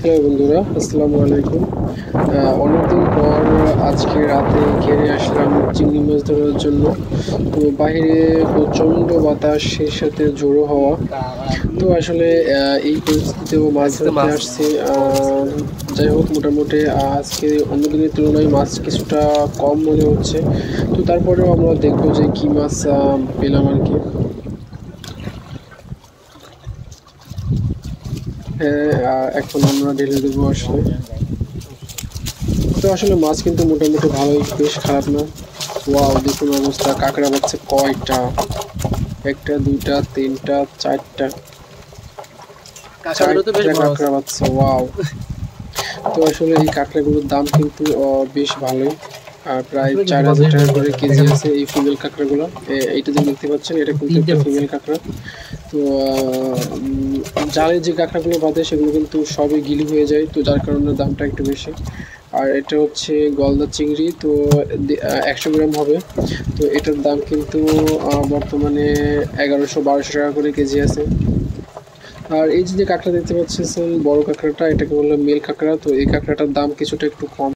Hello বন্ধুরা, আসসালামু আলাইকুম। অনেকদিন পর আজকে রাতে ঘেরে আসলাম চিংড়ি মাছ ধরার জন্য। তো বাইরে প্রচণ্ড বাতাস, সেই সাথে ঝোড়ো হাওয়া। তো আসলে এই পরিস্থিতিতেও মাছ ধরতে আসছি। যাই হোক, মোটামুটি আজকে অন্য দিনের তুলনায় মাছ কিছুটা কম মনে হচ্ছে। তো তারপরেও আমরা দেখবো যে কি মাছ পেলাম আর কি। হ্যাঁ, এখন আমরা ঢেলে দেবো আসলে। তো আসলে মাছ কিন্তু মোটামুটি ভালোই, বেশ খারাপ না। ওয়াও, দেখুন অবস্থা, কাঁকড়া পাচ্ছে কয়টা! একটা, দুইটা, তিনটা, চারটা, চারটা কাঁকড়া পাচ্ছে। ওয়াও! তো আসলে এই কাঁকড়াগুলোর দাম কিন্তু বেশ ভালোই। প্রায় 4,000 টাকা করে কেজি আছে এই ফিমেল কাঁকড়াগুলো। এইটা যে দেখতে পাচ্ছেন, এটা কিন্তু একটা ফিমেল কাঁকড়া। তো জালে যে কাঁকড়াগুলো বাঁধে সেগুলো কিন্তু সবই গিলি হয়ে যায়, তো যার কারণে দামটা একটু বেশি। আর এটা হচ্ছে গলদা চিংড়ি, তো 100 গ্রাম হবে। তো এটার দাম কিন্তু বর্তমানে 1100-1200 টাকা করে কেজি আছে। আর এই যে কাঁকড়া দেখতে পাচ্ছেন, বড় কাঁকড়াটা, এটাকে বললাম মেল কাঁকড়া। তো এই কাঁকড়াটার দাম কিছুটা একটু কম।